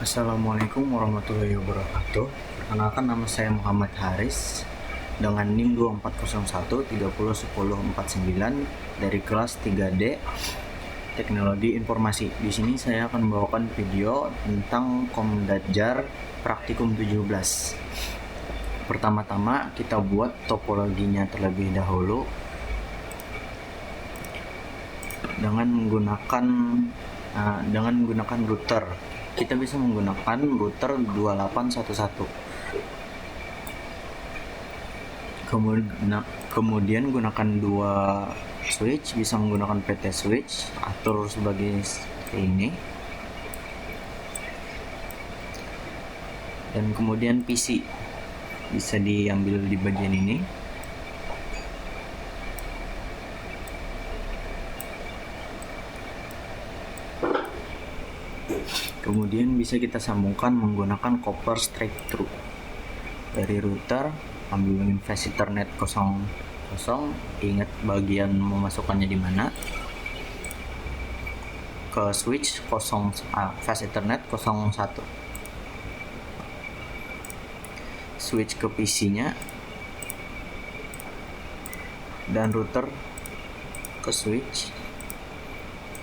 Assalamualaikum warahmatullahi wabarakatuh. Perkenalkan, nama saya Muhammad Haris dengan NIM 2401 30 10 49 dari kelas 3D Teknologi Informasi. Di sini saya akan membawakan video tentang Komdadjar Praktikum 17. Pertama-tama kita buat topologinya terlebih dahulu dengan menggunakan router. Kita bisa menggunakan router 2811. Kemudian gunakan dua switch, bisa menggunakan PT switch, atur sebagai ini. Dan kemudian PC bisa diambil di bagian ini. Kemudian bisa kita sambungkan menggunakan copper straight through dari router. Ambil fast ethernet 00, ingat bagian memasukkannya di mana, ke switch fast ethernet 01, switch ke PC nya, dan router ke switch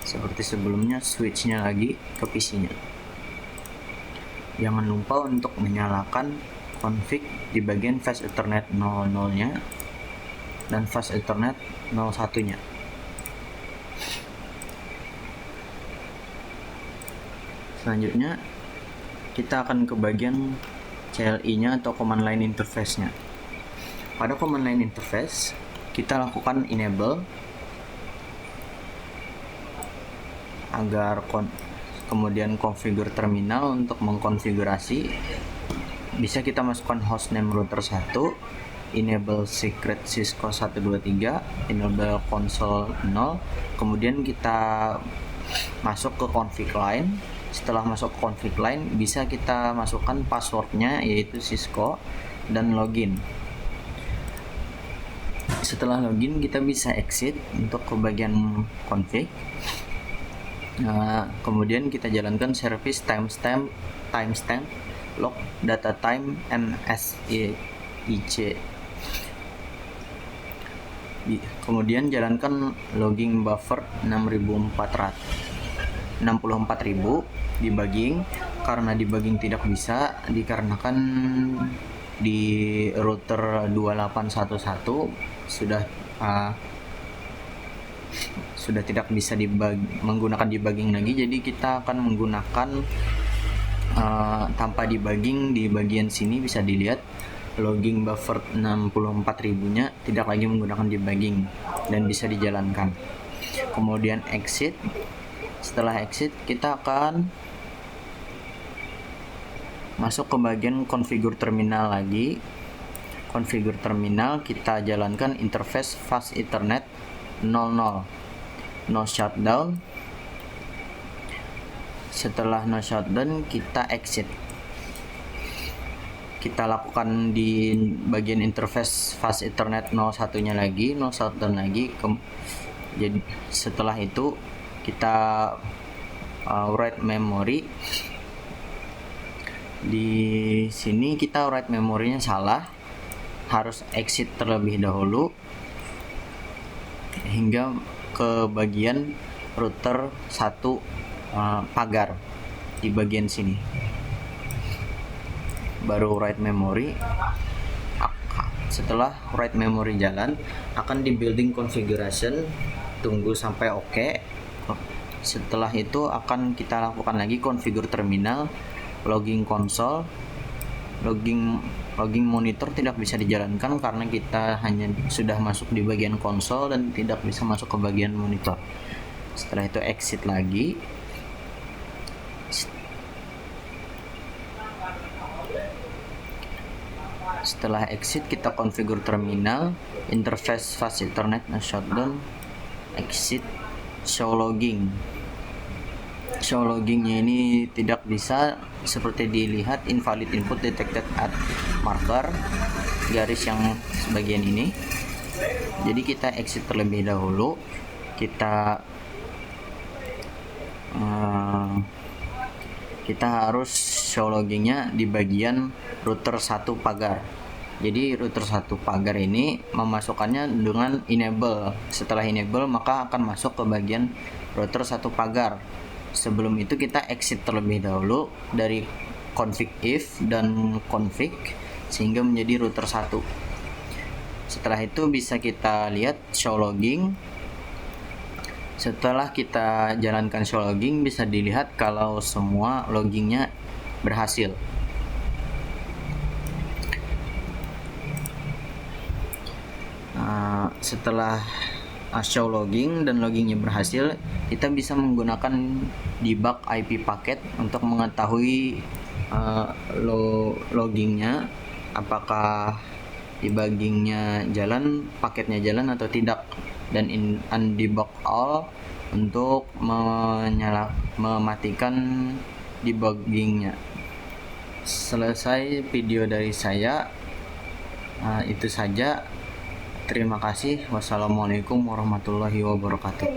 seperti sebelumnya, switchnya lagi ke PC nya. Jangan lupa untuk menyalakan config di bagian fast ethernet 00 nya dan fast ethernet 01 nya. Selanjutnya kita akan ke bagian CLI nya atau command line interface nya. Pada command line interface kita lakukan enable agar kemudian configure terminal. Untuk mengkonfigurasi bisa kita masukkan hostname router 1, enable secret Cisco 123, enable console 0, kemudian kita masuk ke config line. Setelah masuk ke config line, bisa kita masukkan passwordnya yaitu Cisco dan login. Setelah login kita bisa exit untuk ke bagian config. Kemudian kita jalankan service timestamp log data time msic. Kemudian jalankan logging buffer 64.000 debugging. Karena debugging tidak bisa dikarenakan di router 2811 sudah tidak bisa menggunakan debugging lagi, jadi kita akan menggunakan tanpa debugging. Di bagian sini bisa dilihat logging buffer 64.000 nya tidak lagi menggunakan debugging dan bisa dijalankan. Kemudian exit. Setelah exit kita akan masuk ke bagian configure terminal lagi. Configure terminal, kita jalankan interface fast ethernet 00, no shutdown. Setelah no shutdown kita exit. Kita lakukan di bagian interface fast ethernet 01 nya lagi, no shutdown lagi. Jadi setelah itu kita write memory. Di sini kita write memorinya salah, harus exit terlebih dahulu hingga ke bagian router 1 pagar di bagian sini, baru write memory. Setelah write memory jalan, akan di building configuration, tunggu sampai oke. Setelah itu akan kita lakukan lagi configure terminal, logging console. Logging monitor tidak bisa dijalankan karena kita hanya sudah masuk di bagian konsol dan tidak bisa masuk ke bagian monitor. Setelah itu exit lagi. Setelah exit kita configure terminal, interface fast ethernet shutdown, exit, show logging. Show loggingnya ini tidak bisa, seperti dilihat invalid input detected at marker, garis yang sebagian ini. Jadi kita exit terlebih dahulu. Kita kita harus show loggingnya di bagian router 1 pagar. Jadi router 1 pagar ini memasukkannya dengan enable. Setelah enable maka akan masuk ke bagian router 1 pagar. Sebelum itu kita exit terlebih dahulu dari config if dan config sehingga menjadi router 1. Setelah itu bisa kita lihat show logging. Setelah kita jalankan show logging bisa dilihat kalau semua loggingnya berhasil. Setelah show logging dan loggingnya berhasil, kita bisa menggunakan debug IP packet untuk mengetahui loggingnya, apakah debuggingnya jalan, paketnya jalan atau tidak, dan undebug all untuk mematikan debuggingnya. Selesai video dari saya. Itu saja. Terima kasih. Wassalamualaikum warahmatullahi wabarakatuh.